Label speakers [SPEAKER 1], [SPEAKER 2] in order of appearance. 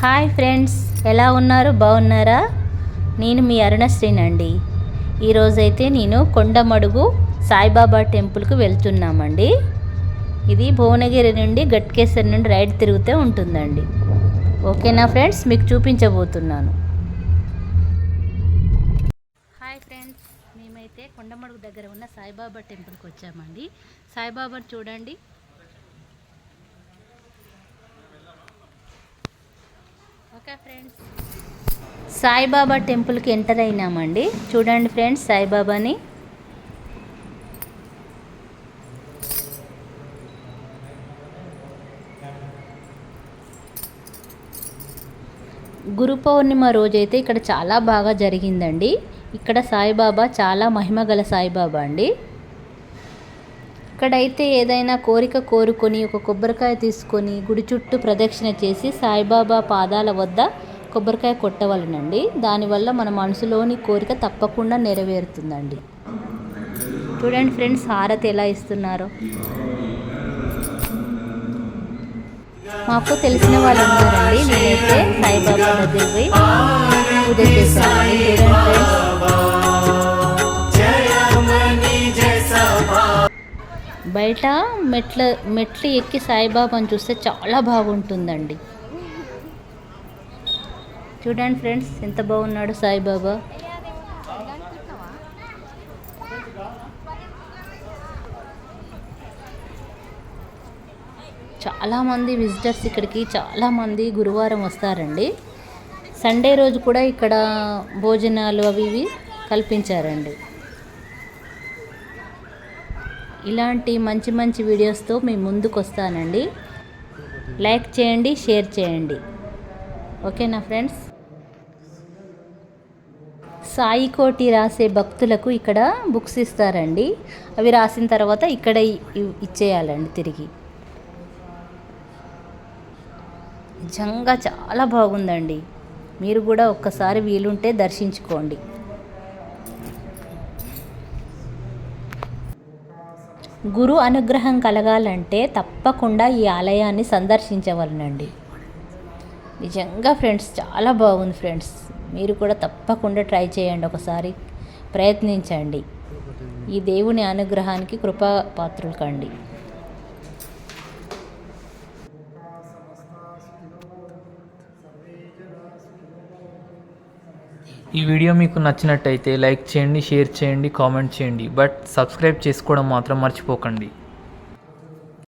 [SPEAKER 1] Hi friends, ఎలా ఉన్నారు? బాగున్నారా? నేను మీ అరుణశ్రీనండి. ఈరోజైతే నేను కొండమడుగు సాయిబాబా టెంపుల్కి వెళ్తున్నామండి. ఇది భువనగిరి నుండి గట్కేసర్ నుండి రైడ్ తిరిగితే ఉంటుందండి. ఓకేనా ఫ్రెండ్స్, మీకు చూపించబోతున్నాను. హాయ్ ఫ్రెండ్స్, మేమైతే కొండమడుగు దగ్గర ఉన్న సాయిబాబా టెంపుల్కి వచ్చామండి. సాయిబాబాను చూడండి. ఓకే ఫ్రెండ్స్, సాయిబాబా టెంపుల్కి ఎంటర్ అయినామండి. చూడండి ఫ్రెండ్స్, సాయిబాబాని. గురు పౌర్ణిమ రోజైతే ఇక్కడ చాలా బాగా జరిగిందండి. ఇక్కడ సాయిబాబా చాలా మహిమగల సాయిబాబా అండి. ఇక్కడైతే ఏదైనా కోరిక కోరుకొని ఒక కొబ్బరికాయ తీసుకొని గుడి చుట్టూ ప్రదక్షిణ చేసి సాయిబాబా పాదాల వద్ద కొబ్బరికాయ కొట్టవలనండి. దానివల్ల మన మనసులోని కోరిక తప్పకుండా నెరవేరుతుందండి. చూడండి ఫ్రెండ్స్, హారతి ఎలా ఇస్తున్నారో. మాకు తెలిసిన వాళ్ళు ఉన్నారండి. నేనైతే సాయిబాబా దగ్గర పోయి పూజ చేశానండి. చూడండి ఫ్రెండ్స్, బయట మెట్లు ఎక్కి సాయిబాబాను చూస్తే చాలా బాగుంటుందండి. చూడండి ఫ్రెండ్స్, ఎంత బాగున్నాడు సాయిబాబా. చాలామంది విజిటర్స్ ఇక్కడికి చాలామంది గురువారం వస్తారండి. సండే రోజు కూడా ఇక్కడ భోజనాలు అవి ఇవి కల్పించారండి. ఇలాంటి మంచి మంచి వీడియోస్తో మీ ముందుకు వస్తానండి. లైక్ చేయండి, షేర్ చేయండి. ఓకేనా ఫ్రెండ్స్. సాయి కోటి రాసే భక్తులకు ఇక్కడ బుక్స్ ఇస్తారండి. అవి రాసిన తర్వాత ఇక్కడ ఇచ్చేయాలండి తిరిగి. నిజంగా చాలా బాగుందండి. మీరు కూడా ఒక్కసారి వీలుంటే దర్శించుకోండి. గురు అనుగ్రహం కలగాలంటే తప్పకుండా ఈ ఆలయాన్ని సందర్శించవలనండి. నిజంగా ఫ్రెండ్స్, చాలా బాగుంది ఫ్రెండ్స్. మీరు కూడా తప్పకుండా ట్రై చేయండి, ఒకసారి ప్రయత్నించండి. ఈ దేవుని అనుగ్రహానికి కృపా పాత్రులు కండి.
[SPEAKER 2] ఈ వీడియో మీకు నచ్చినట్టయితే లైక్ చేయండి, షేర్ చేయండి, కామెంట్ చేయండి. బట్ సబ్స్క్రైబ్ చేసుకోవడం మాత్రం మర్చిపోకండి.